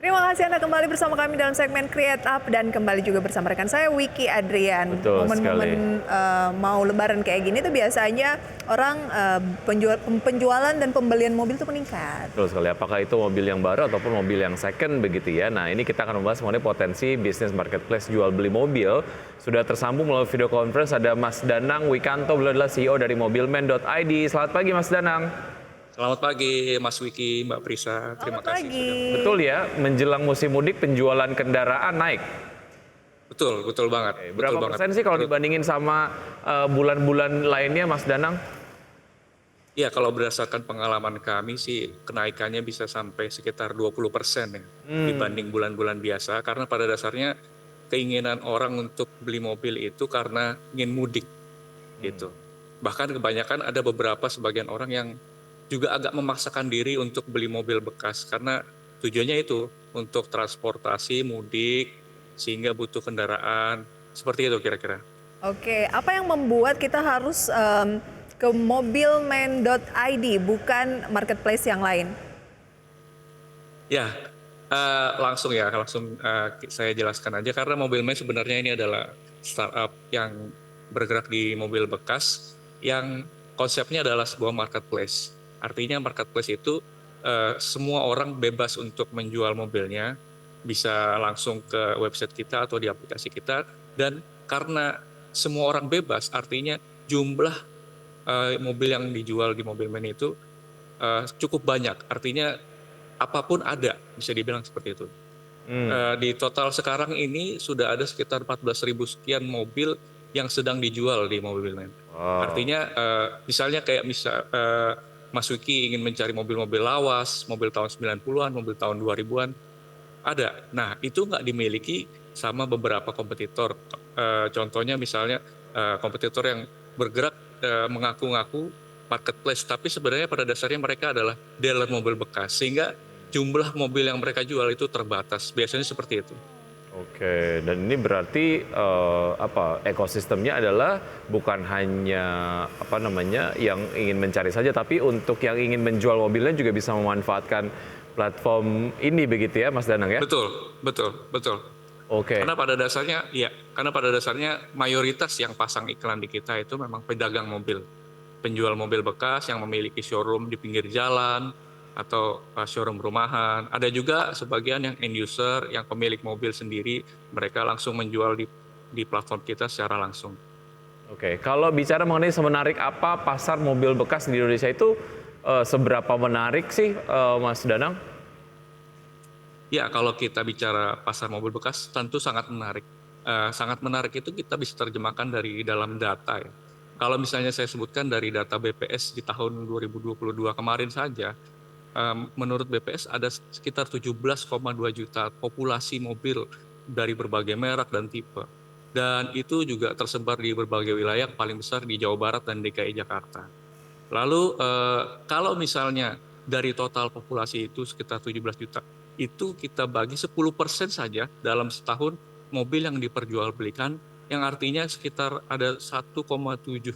Terima kasih Anda kembali bersama kami dalam segmen Create Up dan kembali juga bersama rekan saya Wiki Adrian. Betul sekali. Momen-momen mau lebaran kayak gini tuh biasanya orang penjualan dan pembelian mobil tuh meningkat. Betul sekali. Apakah itu mobil yang baru ataupun mobil yang second begitu ya. Nah, ini kita akan membahas mengenai potensi bisnis marketplace jual beli mobil. Sudah tersambung melalui video conference ada Mas Danang Wikanto, beliau adalah CEO dari mobilman.id. Selamat pagi Mas Danang. Selamat pagi Mas Wiki, Mbak Prisa. Terima Selamat kasih pagi. sudah. Betul ya, menjelang musim mudik penjualan kendaraan naik. Betul banget. Berapa betul persen banget. sih kalau dibandingin sama bulan-bulan lainnya Mas Danang? Ya, kalau berdasarkan pengalaman kami sih kenaikannya bisa sampai sekitar 20% ya dibanding bulan-bulan biasa. Karena pada dasarnya keinginan orang untuk beli mobil itu karena ingin mudik gitu. Bahkan kebanyakan ada beberapa sebagian orang yang juga agak memaksakan diri untuk beli mobil bekas karena tujuannya itu untuk transportasi, mudik, sehingga butuh kendaraan. Seperti itu kira-kira. Oke, apa yang membuat kita harus ke mobilman.id bukan marketplace yang lain? Ya, langsung saya jelaskan aja karena Mobilman sebenarnya ini adalah startup yang bergerak di mobil bekas yang konsepnya adalah sebuah marketplace. Artinya marketplace itu semua orang bebas untuk menjual mobilnya, bisa langsung ke website kita atau di aplikasi kita, dan karena semua orang bebas artinya jumlah mobil yang dijual di Mobilman itu cukup banyak. Artinya apapun ada, bisa dibilang seperti itu. Di total sekarang ini sudah ada sekitar 14.000 sekian mobil yang sedang dijual di Mobilman. Wow. Artinya misalnya kayak Mas Wiki ingin mencari mobil-mobil lawas, mobil tahun 90-an, mobil tahun 2000-an, ada. Nah, itu nggak dimiliki sama beberapa kompetitor. Contohnya misalnya kompetitor yang bergerak mengaku-ngaku marketplace, tapi sebenarnya pada dasarnya mereka adalah dealer mobil bekas, sehingga jumlah mobil yang mereka jual itu terbatas. Biasanya seperti itu. Oke, dan ini berarti ekosistemnya adalah bukan hanya yang ingin mencari saja, tapi untuk yang ingin menjual mobilnya juga bisa memanfaatkan platform ini begitu ya, Mas Danang ya? Betul. Oke. Karena pada dasarnya mayoritas yang pasang iklan di kita itu memang pedagang mobil, penjual mobil bekas yang memiliki showroom di pinggir jalan atau showroom rumahan. Ada juga sebagian yang end user, yang pemilik mobil sendiri, mereka langsung menjual di platform kita secara langsung. Oke, kalau bicara mengenai semenarik apa pasar mobil bekas di Indonesia itu, seberapa menarik sih, Mas Danang? Ya, kalau kita bicara pasar mobil bekas tentu sangat menarik. Sangat menarik itu kita bisa terjemahkan dari dalam data ya. Kalau misalnya saya sebutkan dari data BPS di tahun 2022 kemarin saja, menurut BPS ada sekitar 17,2 juta populasi mobil dari berbagai merek dan tipe. Dan itu juga tersebar di berbagai wilayah, paling besar di Jawa Barat dan DKI Jakarta. Lalu kalau misalnya dari total populasi itu sekitar 17 juta, itu kita bagi 10% saja dalam setahun mobil yang diperjualbelikan, yang artinya sekitar ada 1,7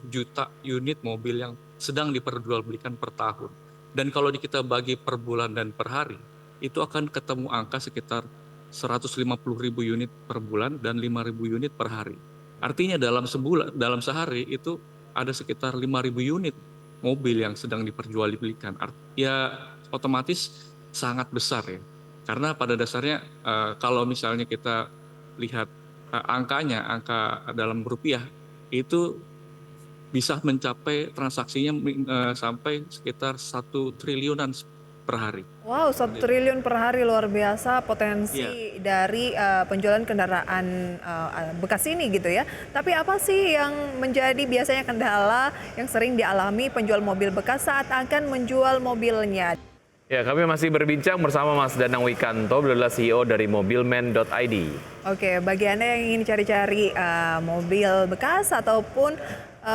juta unit mobil yang sedang diperjualbelikan per tahun. Dan kalau kita bagi per bulan dan per hari, itu akan ketemu angka sekitar 150.000 unit per bulan dan 5.000 unit per hari. Artinya dalam sehari itu ada sekitar 5.000 unit mobil yang sedang diperjualbelikan. Ya otomatis sangat besar ya. Karena pada dasarnya kalau misalnya kita lihat angka dalam rupiah itu bisa mencapai transaksinya sampai sekitar 1 triliunan per hari. Wow, 1 triliun per hari, luar biasa potensi dari penjualan kendaraan bekas ini gitu ya. Tapi apa sih yang menjadi biasanya kendala yang sering dialami penjual mobil bekas saat akan menjual mobilnya? Ya, kami masih berbincang bersama Mas Danang Wikanto, beliau adalah CEO dari mobilman.id. Oke, bagi Anda yang ingin cari-cari mobil bekas ataupun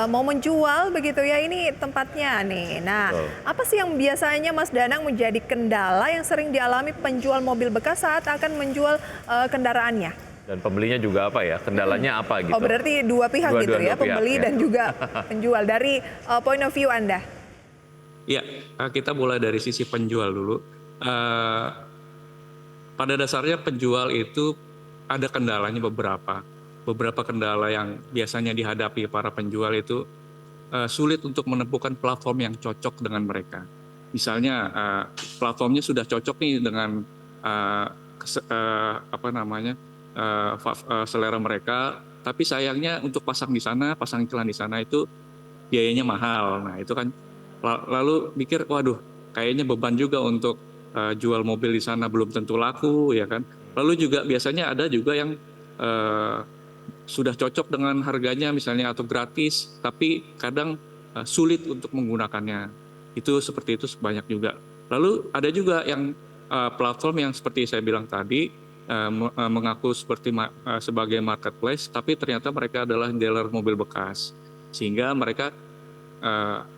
mau menjual begitu ya, ini tempatnya nih. Nah, apa sih yang biasanya Mas Danang menjadi kendala yang sering dialami penjual mobil bekas saat akan menjual kendaraannya? Dan pembelinya juga apa ya, kendalanya apa gitu? Oh, berarti dua pihak gitu ya, pembeli pihak, dan juga penjual. Dari point of view Anda? Ya, kita mulai dari sisi penjual dulu. pada dasarnya penjual itu ada kendalanya beberapa. Beberapa kendala yang biasanya dihadapi para penjual itu sulit untuk menemukan platform yang cocok dengan mereka. Misalnya platformnya sudah cocok nih dengan selera mereka, tapi sayangnya untuk pasang di sana, pasang iklan di sana itu biayanya mahal. Nah itu kan lalu mikir, waduh, kayaknya beban juga untuk jual mobil di sana, belum tentu laku, ya kan. Lalu juga biasanya ada juga yang sudah cocok dengan harganya misalnya atau gratis, tapi kadang sulit untuk menggunakannya. Itu seperti itu banyak juga. Lalu ada juga yang platform yang seperti saya bilang tadi mengaku sebagai marketplace, tapi ternyata mereka adalah dealer mobil bekas, sehingga mereka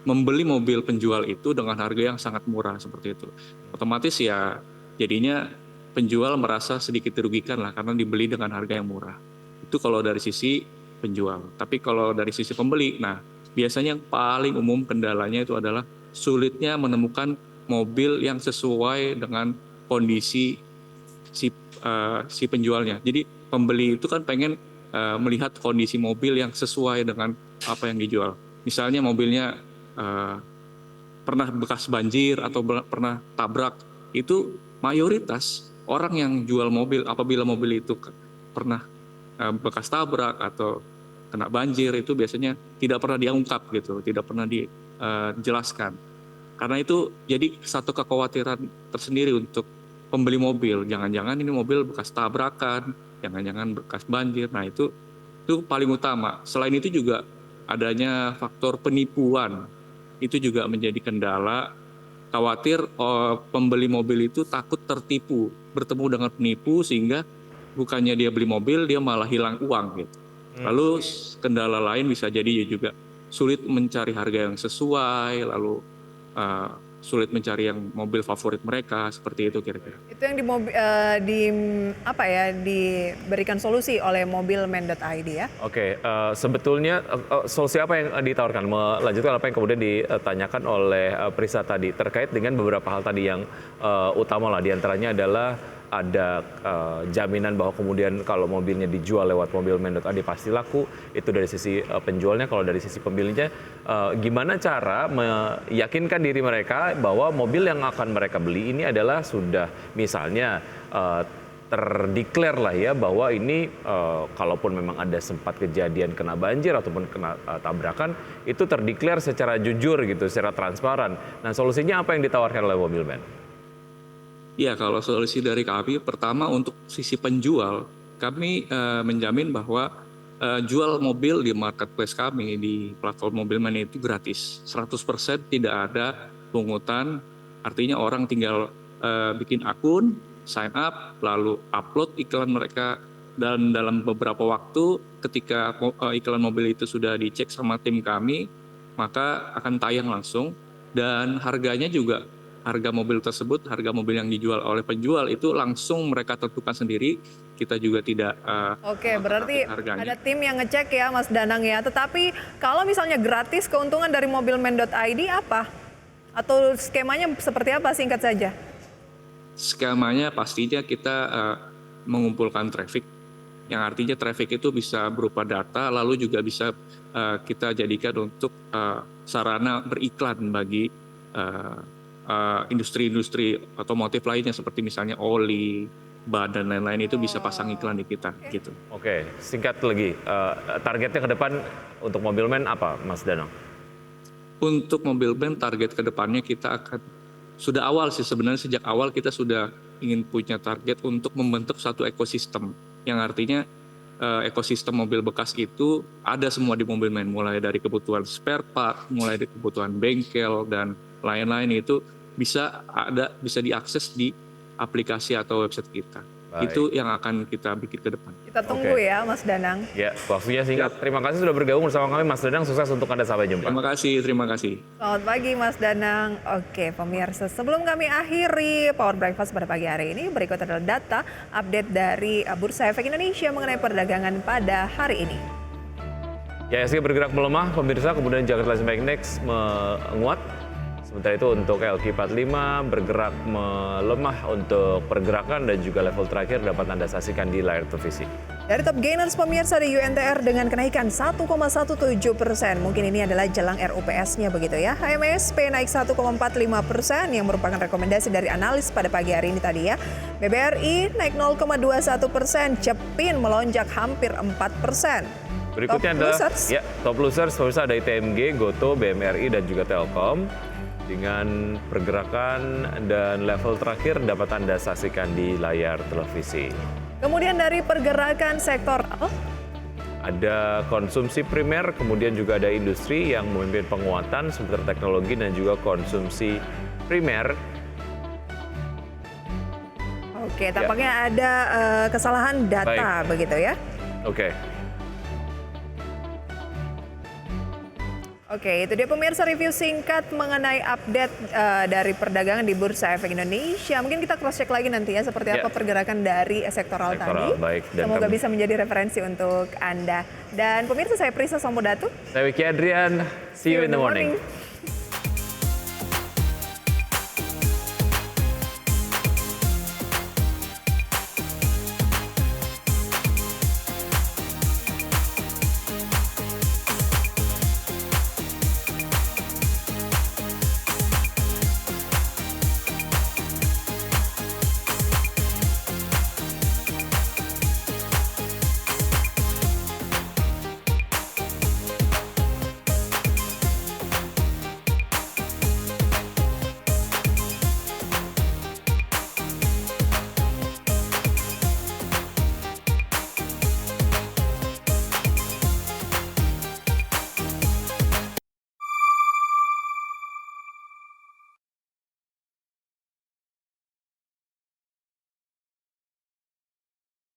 membeli mobil penjual itu dengan harga yang sangat murah seperti itu. Otomatis ya jadinya penjual merasa sedikit dirugikan lah karena dibeli dengan harga yang murah. Itu kalau dari sisi penjual. Tapi kalau dari sisi pembeli, nah biasanya yang paling umum kendalanya itu adalah sulitnya menemukan mobil yang sesuai dengan kondisi si penjualnya. Jadi pembeli itu kan pengen melihat kondisi mobil yang sesuai dengan apa yang dijual. Misalnya mobilnya pernah bekas banjir atau pernah tabrak, itu mayoritas orang yang jual mobil apabila mobil itu pernah bekas tabrak atau kena banjir itu biasanya tidak pernah diungkap gitu, tidak pernah dijelaskan. Karena itu jadi satu kekhawatiran tersendiri untuk pembeli mobil. Jangan-jangan ini mobil bekas tabrakan, jangan-jangan bekas banjir. Nah itu paling utama. Selain itu juga adanya faktor penipuan. Itu juga menjadi kendala. Khawatir pembeli mobil itu takut tertipu, bertemu dengan penipu sehingga bukannya dia beli mobil, dia malah hilang uang gitu. Lalu kendala lain bisa jadi juga sulit mencari harga yang sesuai, lalu sulit mencari yang mobil favorit mereka, seperti itu kira-kira. Itu yang diberikan solusi oleh mobilman.id ya. Oke, sebetulnya solusi apa yang ditawarkan? Melanjutkan apa yang kemudian ditanyakan oleh Prisa tadi terkait dengan beberapa hal tadi yang utama lah, diantaranya adalah ada jaminan bahwa kemudian kalau mobilnya dijual lewat mobilman.id pasti laku, itu dari sisi penjualnya. Kalau dari sisi pembelinya, gimana cara meyakinkan diri mereka bahwa mobil yang akan mereka beli ini adalah sudah misalnya terdeklar lah ya, bahwa ini kalaupun memang ada sempat kejadian kena banjir ataupun kena tabrakan, itu terdeklar secara jujur gitu, secara transparan. Nah solusinya apa yang ditawarkan oleh mobilman? Ya, kalau solusi dari kami, pertama untuk sisi penjual, kami menjamin bahwa jual mobil di marketplace kami, di platform Mobilman itu gratis. 100% tidak ada pungutan, artinya orang tinggal bikin akun, sign up, lalu upload iklan mereka, dan dalam beberapa waktu ketika iklan mobil itu sudah dicek sama tim kami, maka akan tayang langsung, dan harganya juga, harga mobil tersebut, harga mobil yang dijual oleh penjual itu langsung mereka tentukan sendiri. Kita juga tidak Oke, berarti harganya. ada tim yang ngecek ya Mas Danang ya. Tetapi kalau misalnya gratis, keuntungan dari mobilman.id apa? Atau skemanya seperti apa, singkat saja? Skemanya pastinya kita mengumpulkan traffic, yang artinya traffic itu bisa berupa data, lalu juga bisa kita jadikan untuk sarana beriklan bagi industri-industri otomotif lainnya seperti misalnya oli, ban dan lain-lain, itu bisa pasang iklan di kita gitu. Oke, singkat lagi, targetnya ke depan untuk mobilman apa, Mas Danang? Untuk mobilman target ke depannya kita akan, sudah awal sih sebenarnya, sejak awal kita sudah ingin punya target untuk membentuk satu ekosistem, yang artinya ekosistem mobil bekas itu ada semua di mobilman, mulai dari kebutuhan spare part, mulai dari kebutuhan bengkel dan lain-lain, itu bisa diakses di aplikasi atau website kita. Baik. Itu yang akan kita bikin ke depan. Kita tunggu ya Mas Danang. Ya, waktunya singkat. Terima kasih sudah bergabung bersama kami, Mas Danang. Sukses untuk Anda, sampai jumpa. Terima kasih. Selamat pagi Mas Danang. Oke pemirsa, sebelum kami akhiri Power Breakfast pada pagi hari ini, berikut adalah data update dari Bursa Efek Indonesia mengenai perdagangan pada hari ini. IHSG bergerak melemah, pemirsa, kemudian Jakarta Life Index menguat Sementara itu untuk LQ45 bergerak melemah untuk pergerakan dan juga level terakhir dapat Anda saksikan di layar televisi. Dari top gainers pemirsa di UNTR dengan kenaikan 1,17%. Mungkin ini adalah jelang RUPS-nya begitu ya. HMSP naik 1,45% yang merupakan rekomendasi dari analis pada pagi hari ini tadi ya. BBRI naik 0,21%, Cepin melonjak hampir 4%. Berikutnya Top adalah losers. top losers pemirsa ada ITMG, Goto, BMRI dan juga Telkom. Dengan pergerakan dan level terakhir dapat Anda saksikan di layar televisi. Kemudian dari pergerakan sektor Ada konsumsi primer, kemudian juga ada industri yang memimpin penguatan seperti teknologi dan juga konsumsi primer. Oke, tampaknya ada kesalahan data begitu ya. Oke. Oke, itu dia pemirsa review singkat mengenai update dari perdagangan di Bursa Efek Indonesia. Mungkin kita cross check lagi nanti ya seperti apa pergerakan dari sektoral tadi. Baik. Dan semoga bisa menjadi referensi untuk Anda. Dan pemirsa, saya Prisa Sambodatu. Saya Wiki Adrian, see you in the morning.